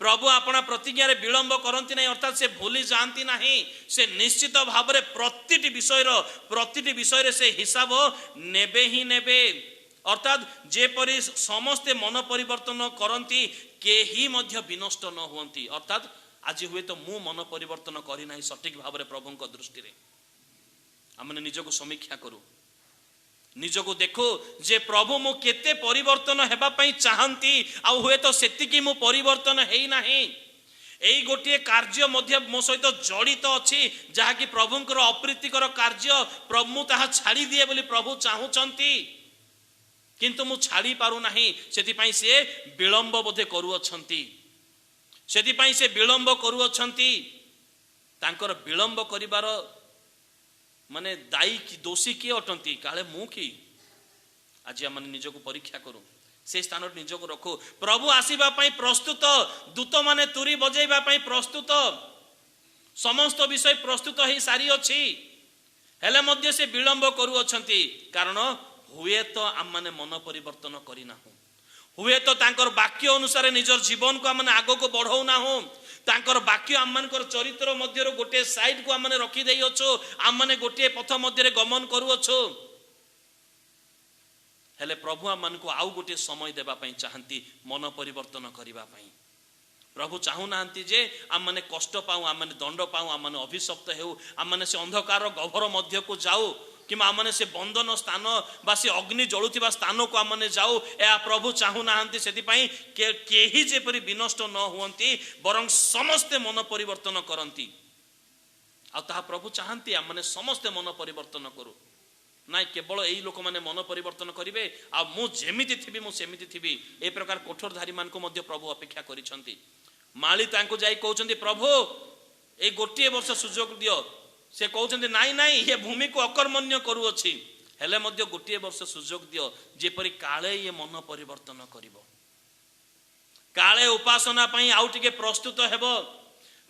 प्रभु अपना प्रतिज्ञा रे विलंब करंती नहीं, अर्थात से भूली जानती नहीं। से निश्चित भाव रे प्रतिटी विषय रे से हिसाब नेबे ही नेबे। अर्थात जेपरी समस्ते मन परिवर्तन करती केही मध्य विनष्ट न हुअंती। अर्थात आज हुए तो मु मन परिवर्तन करी सठिक भाव में प्रभु दृष्टि रे आमने निजको समीक्षा करू, निजको देखो जे प्रभु मु केते परिवर्तन हेबा पई चाहंती आ हुए तो सेतिकी मु परिवर्तन हेई नाही। एई गोटे कार्य मध्य मो सहित जड़ित अच्छी जहाँकि प्रभुंकर अप्रीतिकर कार्य प्रभु ताहा छाड़ी दिए बोली प्रभु चाहूचंती, किंतु मु छाड़ी पारू नाही। सेतिपई से विलंब बोधे करूअछंती, सेतिपई से विलंब करूअछंती। तांकर विलंब करिवार माने दायी की दोषी किए अटंती काले मु कि? आज आम निजको परीक्षा करूं, से स्थान निजको रखो। प्रभु आसीबा पई प्रस्तुत, दूत माने तुरी बजेबा पई प्रस्तुत, समस्त विषय प्रस्तुत ही सारी अछि, हेले मध्य से विलंब करू अछंती। कारण हुए तो आम माने मन परिवर्तन करिना हो, हुए तो तांकर वाक्य अनुसार निजर जीवन को आम आग को बढ़ाऊ ना हो। तांकर वाक्य आम मानकर चरित्र मध्य गोटे साइड को आम रखी देई अछो, आम माने गोटे पथ मध्य गमन करू अछो। हेले प्रभु आम को आउ गोटे समय देबा पई चाहंती मन परिवर्तन करिबा पई। प्रभु चाहू नांती जे आम माने कष्ट पाऊ, आम माने दंड पाऊ, आम माने अभिशप्त हेउ, आम माने से अंधकार गभर मध्य को जाऊ, कि आम माने से बंधन स्थान बा से अग्नि जलुथिबा स्थान को आम माने जाऊ, या प्रभु चाहू नांती। सेति पई केही जेपरि विनष्ट न हुअंती बरं समस्ते मन परिवर्तन करंती। आ ताहा प्रभु चाहंती आम माने समस्ते मन परिवर्तन करू, नाई केवल यही लोक माने मन परिवर्तन करिवे आ मु जेमिति थिबी मु सेमिति थिबी। ए प्रकार कठोरधारी मान को मध्य प्रभु अपेक्षा करिसंती। माली तांको जाई कहउचंती प्रभु ए गोटिए वर्ष सुजोग दियो। से कहउचंती नाई नाई ये भूमि को अकर्मण्य करूअछि, हेले मध्य गोटिए वर्ष सुजोग दियो जेपरि काले ये मन परिवर्तन करिवो, काले उपासना पई आउ टिके प्रस्तुत हेबो,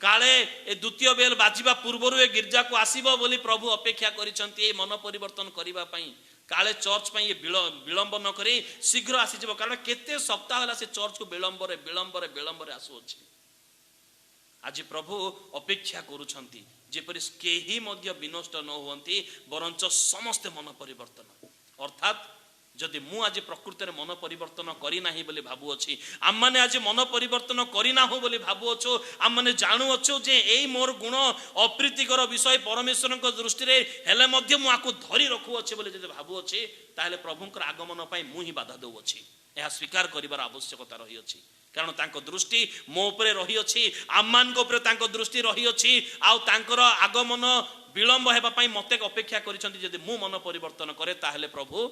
काले ए द्वितीय बेल बाजिबा पूर्वरु ए गिरजा को आसीबो बोली प्रभु अपेक्षा करिसंती ए मन परिवर्तन करिबा पई। काले चर्च पई ये विलंब न करी शीघ्र आसी जबो, कारण केते सप्ताह होला से चर्च को विलंब रे आसुछि। आज प्रभु अपेक्षा करूछंती जेपरि केही मध्य विनष्ट न हुअंती बरंच समस्त मन परिवर्तन। अर्थात जदि मु आज प्रकृति मन परिवर्तन करिना बोली भाबु अछि, आम माने आज मन परिवर्तन करिना हो बोली भाबु अछो, आम माने जानु अछो जे एई मोर गुण अप्रीतिकर विषय परमेश्वर दृष्टि रे हेले मध्य मु आकु धरि रखु अछि बोली जदि भाबु अछि, ताहेले प्रभुंकर आगमन पई मु ही बाधा दउ अछि। एहा स्वीकार करिवार आवश्यकता रही अछि, कारण तांको दृष्टि मो उपरे रही अछि, आमान को उपरे तांको दृष्टि रही अछि। आ तांकर आगमन विलंब हेबा पई मते अपेक्षा करिसंती। जदि मु मन परिवर्तन करे ताहेले प्रभु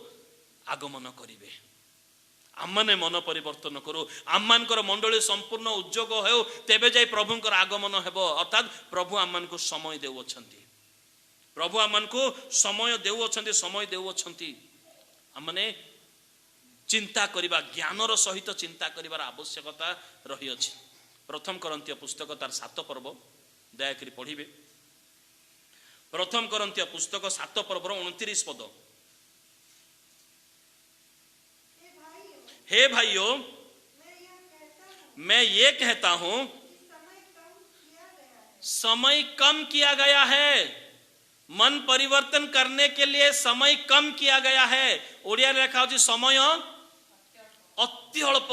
आगमन करिवे। आमने मन परिवर्तन करू, आममानकर मंडली संपूर्ण उद्योग हो तेबे जाई प्रभुंकर आगमन हेबो। अर्थात प्रभु आममान को समय देउछंती, प्रभु आममान को समय देउछंती, समय देउछंती। आमने चिंता करिबा, ज्ञानर सहित चिंता करिबार आवश्यकता रही अछि। प्रथम करंतिय पुस्तक तार 7 पर्व दयाकरी पढ़िबे। प्रथम करंतिय पुस्तक 7 पर्वर 29 पद। हे भाइयों, मैं ये कहता हूं समय कम किया गया है। मन परिवर्तन करने के लिए समय कम किया गया है। ओडिया लिखा हो समय अति अल्प,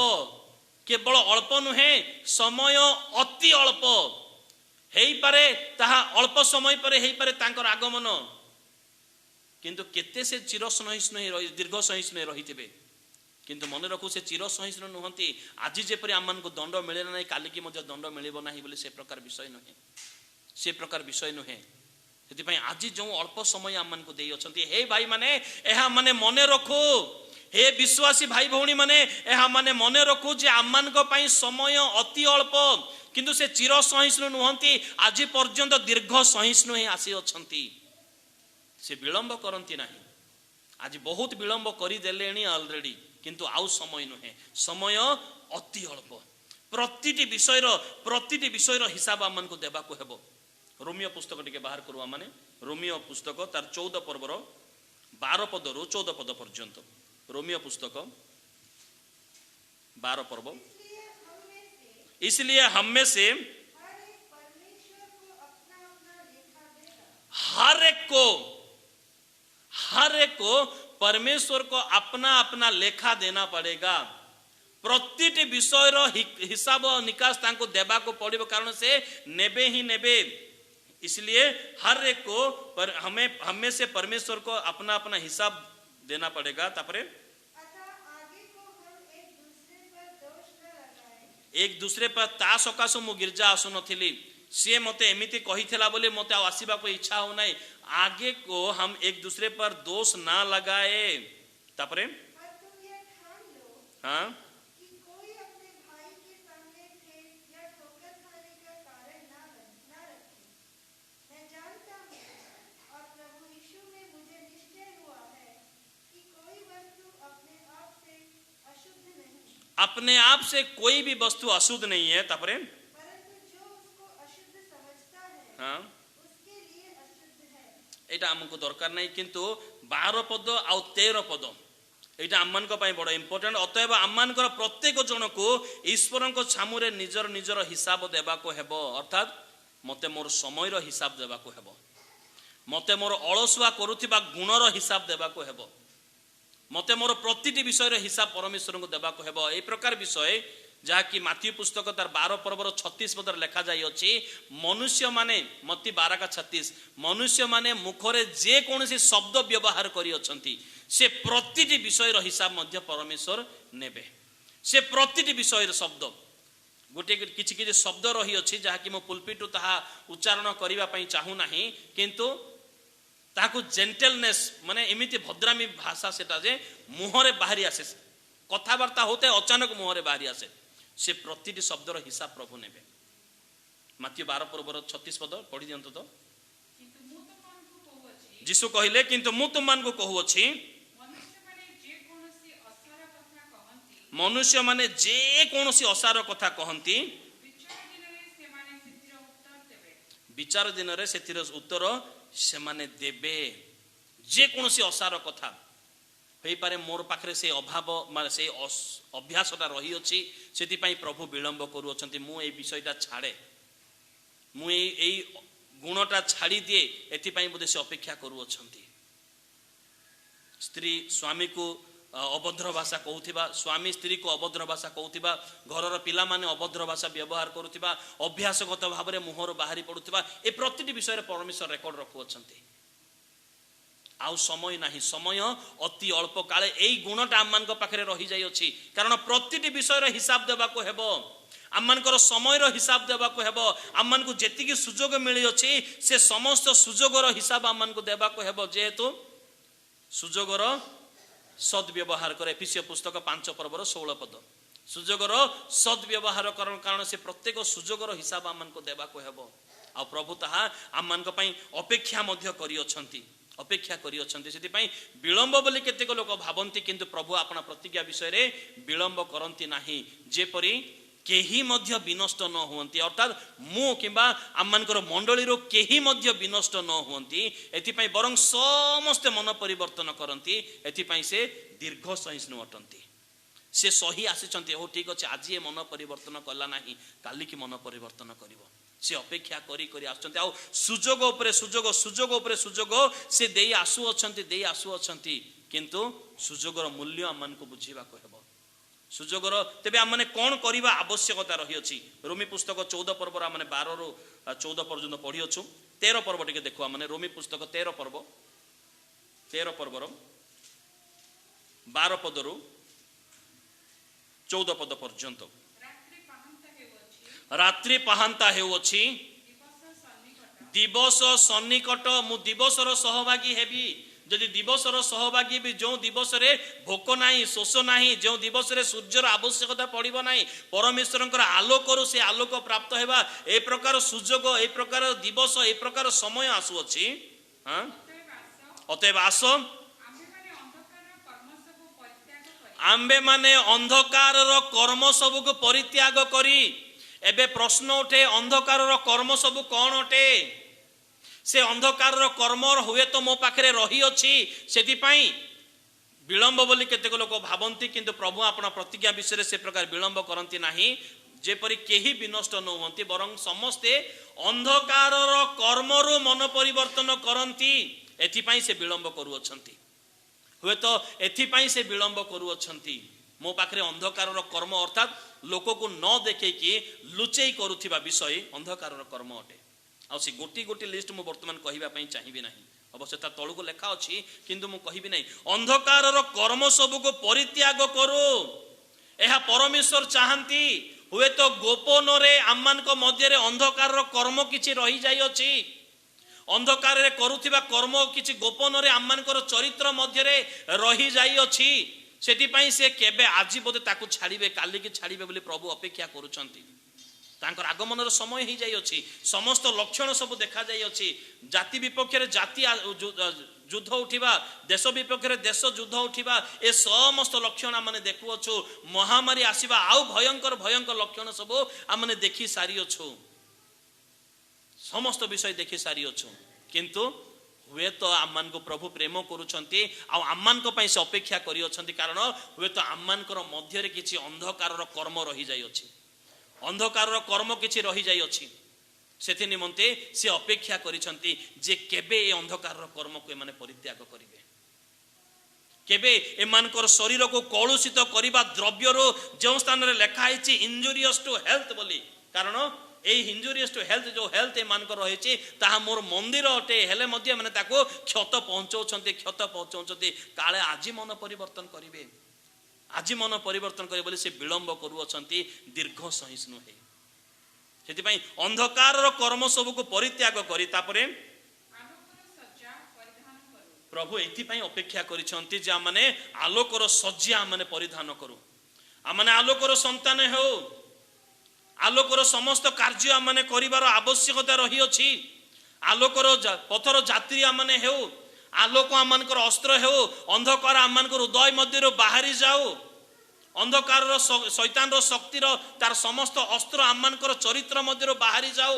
केवल अल्प नुहे समय अति अल्प हेई पारे, ताहा अल्प समय परे हेई पारे तांकर आगमन, किंतु केते से चिर सहिष्णु रही दीर्घ सहिष्णु रहिथिबे। किंतु मन रखु से चिर सहिष्णु नुहंती। आज जेपरि आमन को दंड मिले ना काली की मध्य दंड मिलिबो नाही बोली से प्रकार विषय नुहे, से प्रकार विषय नुहे। सेति आज जो अल्प समय आमन को देई अछंती, हे भाई माने एहा माने मने रखो, हे विश्वासी भाई भौणी माने एहा माने मने रखो जे आमन को पई समय अति अल्प, किंतु से चिर सहिष्णु नुहंती। आज पर्यंत दीर्घ सहिष्णु ही आसी अछंती, से विलंब करंती नाही। आज बहुत विलंब करि देलेनी ऑलरेडी, किंतु आउ समय नुहे, समय अति अल्प। प्रतिटी विषयर हिसाब आमन को देबा को हेबो। रोमियो पुस्तक टिके बाहर करू आमाने। रोमियो पुस्तक तार 14 पर्वर 12 पदरु 14 पद पर्यंत। रोमियो पुस्तक 12 पर्व। इसलिए हम में से हर एक को परमेश्वर को अपना अपना लेखा देना पड़ेगा। प्रतिटी विषय हिसाब निकास तांको देबा को पड़िबो, कारण से नेबे ही नेबे। इसलिए हर एक को हमें से परमेश्वर को अपना अपना हिसाब देना पड़ेगा। तापरे एक दूसरे पर ता सकाश मु गिरजा आसु नथिली, सी मते एमिति कहिथिला बोले मते आसीबा को इच्छा हो नहीं। आगे को हम एक दूसरे पर दोष ना लगाए। तापरे हाँ अपने आप से कोई भी वस्तु अशुद्ध नहीं है। तापरे हाँ एटा हमको दरकार नहीं, किंतु 12 पद आउ 13 पद एटा आम बड़ इंपोर्टेंट। अतएव आम प्रत्येक जन को ईश्वर को छामुरे निजर निजर हिसाब देवा को हेबो। अर्थात मते मोर समय हिसाब देवा को हेबो, मते मोर अलसुआ करुथिबा गुणर हिसाब देवा को हेबो, मते मोर प्रतिटी विषय हिसाब परमेश्वर को देवा को हेबो। ए प्रकार विषय जहाँकि माथ्यू पुस्तक तार 12 पर्वर 36 पदर लेखा जाई अछि, मनुष्य माने मत्ती 12 का 36 मनुष्य माने मुखरे जे कोनसी शब्द व्यवहार करी अछंती से प्रतिटी विषय हिसाब मध्य परमेश्वर नेबे। से प्रतिटी विषय शब्द गोटे किछि किछि शब्द रही अछि जहाँकि मो पुलपिटु ताहा उच्चारण करिवा पई चाहू नाही, किंतु ताकू जेंटलनेस माने एमिति भद्रामी भाषा सेटा जे मुहरे बाहरी आसे, कथावार्ता होते अचानक मुहरे बाहरी आसे, से प्रतिटी शब्दर हिसाब प्रभु नेबे। माथ्यू 12 पर्वर 36 पद पढ़ी दियंतो तो। जीसु कहिले किंतु मु तुमन को कहू अछि मनुष्य माने जे कोनसी असार कथा कहंती विचार दिन रे सेतिर उत्तर से माने देबे। जे कोनसी असार कथा होई पारे मोर पाखरे से अभाव माने से अभ्यासटा रही अछि, सेति पई प्रभु विलंब करू अछंती। मु ए विषयटा छाड़े, मु ए गुणटा छाड़ी दिए, एति पई बोधे से अपेक्षा करू अछंती। स्त्री स्वामी को अभद्र भाषा कहूथिबा, स्वामी स्त्री को अभद्र भाषा कहूथिबा, घरर पिला माने अभद्र भाषा व्यवहार करूथिबा, अभ्यासगत भाव में मुहर बाहरी पड़ुथिबा, ए प्रतिटी विषय परमेश्वर रेकर्ड रखु अछंती। आउ समय नाही, समय अति अल्प काले एई गुणटा आम पाखरे रही जाई अछि, कारण प्रतिटी विषय हिसाब देबा को हेबो, आमମାନଙ୍କର ସମୟର ହିସାବ ଦେବାକୁ ହେବ। ଆମମାନଙ୍କୁ ଯେତିକି ସୁଯୋଗ ମିଳିଅଛି ସେ ସମସ୍ତ ସୁଯୋଗର ହିସାବ ଆମମାନଙ୍କୁ ଦେବାକୁ ହେବ, ଯେହେତୁ ସୁଯୋଗର ସଦ୍ବ୍ୟବହାର କରେ। ଏଫେସିୟ ପୁସ୍ତକ 5 पर्वर 16 पद ସୁଯୋଗର ସଦ୍ବ୍ୟବହାର କାରଣ ସେ ପ୍ରତ୍ୟେକ ସୁଯୋଗର ହିସାବ ଆମମାନଙ୍କୁ ଦେବାକୁ ହେବ। ଆଉ ପ୍ରଭୁ ତାହା ଆମମାନଙ୍କ ପାଇଁ ଅପେକ୍ଷା ମଧ୍ୟ କରିଅଛନ୍ତି, ଅପେକ୍ଷା କରିଅଛନ୍ତି। ସେଥିପାଇଁ ବିଳମ୍ବ ବୋଲି କେତେକ ଲୋକ ଭାବନ୍ତି, କିନ୍ତୁ ପ୍ରଭୁ ଆପଣ ପ୍ରତିଜ୍ଞା ବିଷୟରେ ବିଳମ୍ବ କରନ୍ତି ନାହିଁ, ଯେପରି केही मध्य विनष्ट न हुअन्ति, अर्थात मु किंबा आमମାନଙ୍କର मंडलीरो केही मध्य विनष्ट न हुअन्ति, एथिपई बरং समस्त मन परिवर्तन करन्ति। एथिपई से दीर्घ सहिष्णु अटन्ति। से सही आसिचन्ति, हो ठीक अछि आज ए मन परिवर्तन कला नाही, काली की मन परिवर्तन करिवो। से अपेक्षा करी करी आछन्ति, आ सुजोग उपरे सुजोग, सुजोग उपरे सुजोग से देई आसु अछन्ति, किंतु सुजोगर मूल्य आमनको बुझिबा को हेबो। सुजोगर तेबे आमने कोन करिबा आवश्यकता रही अछि। रोमी पुस्तक 14 पर्व आमने 12 रु 14 पर्यंत पढी अछु। 13 पर्व टिके देखो, आमने रोमी पुस्तक 13 पर्वर 12 पद रु 14 पद पर्यंत। रात्रि पाहांता हेउछि, दिवस सन्निकट, मु दिवसर सहभागी हेबी। जदि दिवसर सहभागी भी जो दिवस रे भोक नाही, शोष नाही, जो दिवस रे सूर्यर आवश्यकता पड़िबो नाही, परमेश्वरंकर आलोकरु से आलोक प्राप्त हेबा, ए प्रकार सुजोग, ए प्रकार दिवस, ए प्रकार समय आसु अछि। हां अतएव आसो आम्बे माने अंधकारर कर्म सबु को परित्याग करी। एबे प्रश्न उठे, अंधकारर कर्म सबु कोन उठे? से अंधकारर कर्म हुए तो मो पाखरे रही अछि, सेति पई विलंब बोली केतेक लोक भाबंती, किंतु प्रभु अपना प्रतिज्ञा विषय से प्रकार विलंब करंती नाही, जेपरि केही विनष्ट न हुअन्ति, बरং समस्ते अंधकारर कर्मरु मन परिवर्तन करंती। एथि पई से विलंब करू अछंती। हुए तो एथिपाई से विलंब करुअछंती मो पाखरे अंधकारर कर्म अर्थात लोक को न देखैकी लुचेई करुथिबा विषय अंधकारर कर्म अटे। आ से गोटी गोटी लिस्ट मु वर्तमान कहिबा पई चाहिबी नाही, अवश्य ता तळुको लेखा अछि किंतु मु कहिबी नाही। अंधकारर कर्म सब को परित्याग करो, एहा परमेश्वर चाहंती। हुए तो गोपन रे आमान को मध्य रे अंधकारर कर्म किछि रही जाई अछि, अंधकार रे करुथिबा कर्म किछि गोपन रे आमानकर चरित्र मध्य रे रही जाई अछि। सेति पई से केबे आजि बोधे ताकू छाड़िबे काली की छाड़िबे बोली प्रभु अपेक्षा करूछंती। तांकर आगमनर समय ही जाई अछि, समस्त लक्षण सब देखा जाई अछि। जाति विपक्ष रे जाति युद्ध उठिबा, देश विपक्ष रे देश युद्ध उठिबा, ए समस्त लक्षण आमने देखु अछु। महामारी आसीबा आउ भयंकर भयंकर लक्षण सब आमने देखि सारी अछु, समस्त विषय देखि सारी अछु। किंतु हुए तो आमान को प्रभु प्रेम करूछंती आ आमान को पई से अपेक्षा करी अछंती, कारण हुए तो आमान कर मध्य रे किछि अंधकारर कर्म रही जाई अछि, अंधकारर कर्म किछि रही जाई अछि। सेति निमंते से अपेक्षा करिछंती जे केबे ए अंधकारर कर्म को माने परित्याग करिवे, केबे एमानकर शरीर को कलुषित करिबा द्रव्य रो जो स्थान रे लेखा आइछि इंजुरियस टू हेल्थ बोली, कारण ए इंजुरियस टू हेल्थ जो हेल्थ एमानकर रहिछि ताहा मोर मंदिर अटे, हेले मध्ये माने ताको क्षत पहुंचाउछंती काले आजि मन परिवर्तन करिवे, आजि मन परिवर्तन करिवे बोली से विलंब करूछंती दीर्घ सहिष्णु हे। सेति पई अंधकारर कर्म सब को परित्याग करी तापरे प्रभु एथि पई अपेक्षा करिछंती जे आमाने आलोकर सज्जा आमाने परिधान करू, आमाने आलोकर संतान हो, आलोकर समस्त कार्य आमाने करिवार आवश्यकता रही अछि। आलोकर पथर यात्री आमाने हो, आलोक आमानकर अस्त्र हो, अंधकार आमानकर हृदय मध्य बाहरी जाओ, अंधकार शैतान शक्तिर तार समस्त अस्त्र आमानकर चरित्र मध्य बाहरी जाओ।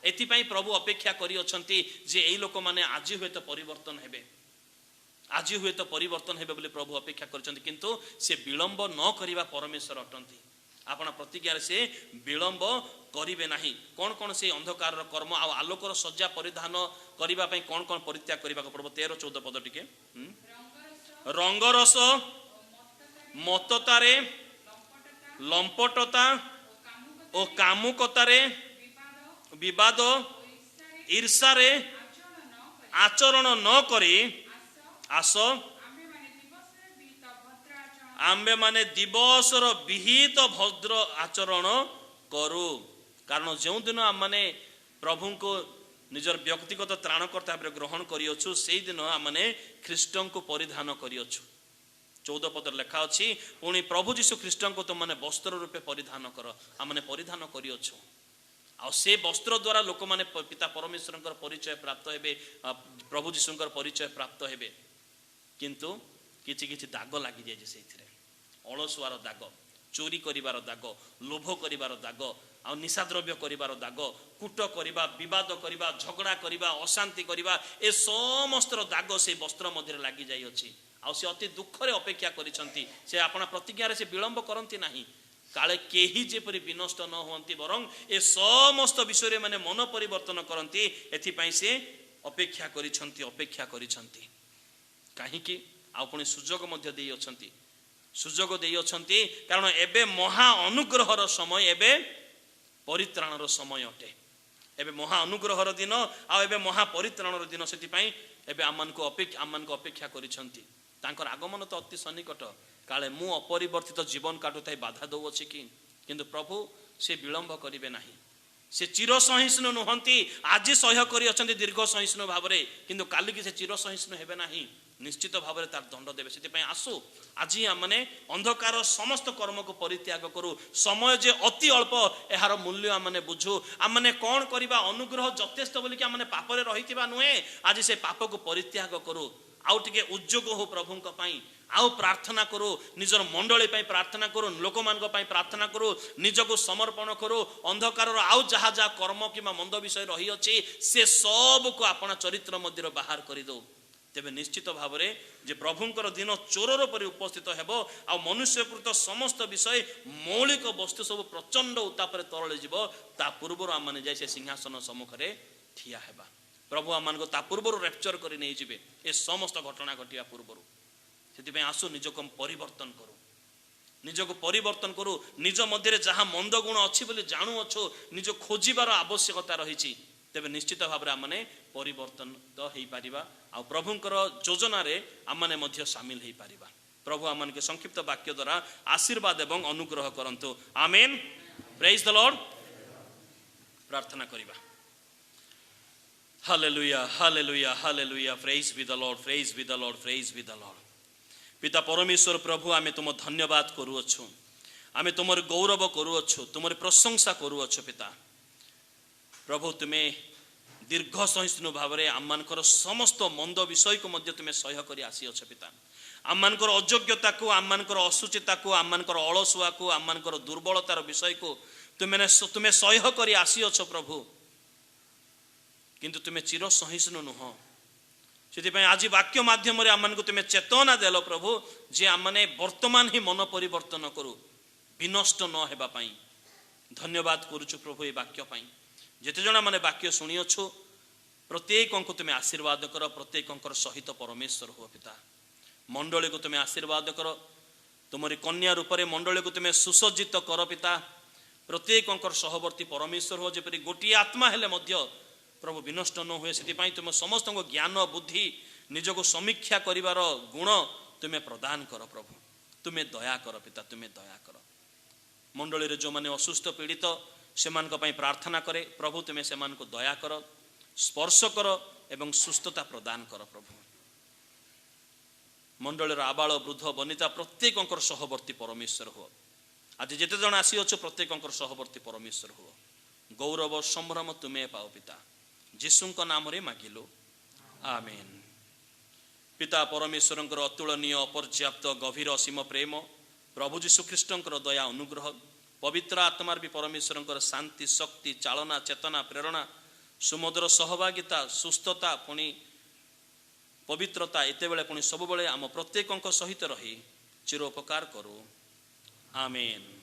एथिपाई प्रभु अपेक्षा करी अछंती जे एई लोक माने आज हुए तो परिवर्तन हेबे, आज हुए तो परिवर्तन हेबे बोली प्रभु अपेक्षा करछंती। किंतु से विलंब न करिवा परमेश्वर अटंती, आपण प्रतिज्ञा से विलंब करिवे नाही। कौन कौन से अंधकार कर्म आ आलोकर सज्जा परिधान करिबा पई कौन कौन परित्याग करिबा को प्रभु 13-14 पद टिके रंगरस मततारे लंपटता ओ कामुकतारे विवाद ईर्षारे आचरण न करी आस आम्बे माने दिवसर विहित भद्र आचरण करू। कारण जो दिन आम माने प्रभु को निजर व्यक्तिगत त्राणकर्ता भाव ग्रहण करियछु सेई दिन आम माने ख्रीष्टन को परिधान करियछु। 14 पद लेखा अछि पुणी प्रभु जीशु ख्रीष्टन को तुम माने वस्त्र रूपे परिधान कर, आम माने परिधान करियछु। आ से वस्त्र द्वारा लोक माने पिता परमेश्वरंकर परिचय प्राप्त हेबे, प्रभु जीशुंकर परिचय प्राप्त हेबे। किंतु किछि किछि दाग लागि जाय जे सेथिरे, अलसुआर दाग, चोरी करिवार दाग, लोभ करिवार दाग, आ निशाद्रव्य करिवार दाग, कूट करिवा, विवाद करिवा, झगड़ा करिवा, अशांति करिवा, ए समस्त दाग से वस्त्र मध्य लागि जाय अछि। आ से अति दुख रे अपेक्षा करिसंती, से आपना प्रतिज्ञा रे से विलंब करंती नाही, काले केही जेपरि विनष्ट न होंती, बरं ए समस्त विषय रे माने मन परिवर्तन करंती। एथि पई से अपेक्षा करिसंती काहे कि आपण सुजोग मध्य देई अछंती, सुजोग देई अछंती, कारण एबे महा अनुग्रहर समय, एबे परित्राणर समय अटे। एबे महा अनुग्रहर दिन आ एबे महा परित्राणर दिन, सेति पई एबे आमान को अपेक्षा करिसंती। तांकर आगमन तो अति सन्निकट, काले मु अपरिवर्तित जीवन काटुथाई बाधा दउ अछि कि, किंतु प्रभु से विलंब करिवे नाही। से चिर सहिष्णु नुहंती, आज सह्य करी अछंती दीर्घ सहिष्णु भाव रे, किंतु काली कि से चिर सहिष्णु हेबे नाही, निश्चित भाव में तार दंड देवे। से आसु आज आमने अंधकार समस्त कर्म को परित्याग करू। समय जे अति अल्प, यार मूल्य आमने बुझू, आमने कौन करवा, अनुग्रह यथेष्ट बोलिक आमने पापरे रहिथिबा नुहे, आज से पाप को परित्याग करू, आउ टिके उद्योग हो प्रभुंक पई, आउ प्रार्थना करू, निजर मंडली पई प्रार्थना करू, लोक मान पई प्रार्थना करू, निजको समर्पण करू। अंधकार आउ जहा जहा कर्म किमा मंद विषय रही अछि से सब को अपना चरित्र मध्य बाहर करि दो। तेबे निश्चित भाव में जे प्रभुंकर दिन चोरर पर उपस्थित हेबो, आ मनुष्यकृत समस्त विषय मौलिक वस्तु सब प्रचंड उत्ताप तरले जीव। ता पूर्वर आम माने जाय से सिंहासन सम्मुख रे ठिया हेबा। प्रभु आम ता पूर्वर रेप्चर कर नहीं जिबे, ए समस्त घटना घटिया पूर्वर। से आसु निजक परिवर्तन करू निजक परिवर्तन करू निज मध्य जहाँ मंद गुण अच्छी बोली जाणु अच्छो निज खोजार आवश्यकता रही तेरे निश्चित भाव में आमने परिवर्तन तो हो पार आ प्रभुंकर योजना रे आमने मध्य सामिल हो पार प्रभु आम के संक्षिप्त वाक्य द्वारा आशीर्वाद एवं अनुग्रह करंतु आमेन प्रेज द लॉर्ड प्रार्थना करिबा hallelujah hallelujah hallelujah praise be the Lord praise be the Lord praise be the Lord पिता परमेश्वर प्रभु आमे तुम धन्यवाद करूअछु आमे तुमर गौरव करूअछु तुमर प्रशंसा करूअछु पिता प्रभु तुम्हें दीर्घ सहिष्णु भाव में आमମାନଙ୍କର समस्त मंद विषय को मध्य तुम्हें सह्य कर आसीअछ पिता आमମାନଙ୍କର अयोग्यता को आमମାନଙ୍କର असुचिता को आमମାନଙ୍କର अलसुआ को आमମାନଙ୍କର दुर्बलतार विषय को तुम्हें सह्य कर आसीअछ प्रभु किंतु तुम्हें चिर सहिष्णु नुह से आज वाक्य माध्यम आमମାନଙ୍କୁ तुम्हें चेतना देल प्रभु जे आमने वर्तमान ही मन परिवर्तन करू विनष्ट न हेबा पई धन्यवाद करूछु प्रभु ये वाक्य पई जेते जना माने वाक्य शुणिअछु प्रत्येक को तुम्हें आशीर्वाद कर प्रत्येक सहित परमेश्वर हो पिता मंडली को तुम्हें आशीर्वाद कर तुमरी कन्या रूप में मंडली को तुम्हें सुसज्जित कर पिता प्रत्येक सहवर्ती परमेश्वर हो जेपरी गोटे आत्मा हेले मध्य प्रभु विनष्ट न हुए से तुम समस्त ज्ञान बुद्धि निजको समीक्षा करिवार गुण तुम्हें प्रदान कर प्रभु तुम्हें दया कर पिता तुम्हें दया कर मंडली रे जो माने असुस्थ पीड़ित से प्रार्थना करे प्रभु तुम्हें से दया कर स्पर्श कर एवं सुस्थता प्रदान कर प्रभु मंडल आबाल वृद्ध वनिता प्रत्येक सहवर्ती परमेश्वर हो आज जिते जन आसी अच्छो प्रत्येक सहवर्ती परमेश्वर हो गौरव संभ्रम तुम्हें पाओ पिता जीशु नाम रे मागिलु आमेन पिता परमेश्वर अतुलनीय अपर्याप्त गभीर असीम प्रेम प्रभु जीशु ख्रीष्ट दया अनुग्रह पवित्र आत्मार भी परमेश्वर शांति शक्ति चालना चेतना प्रेरणा सुमधुर सहभागिता सुस्थता पुणी पवित्रता एते बेले पुणी सब बेले आम प्रत्येक सहित रही चिरोपकार करू आमेन।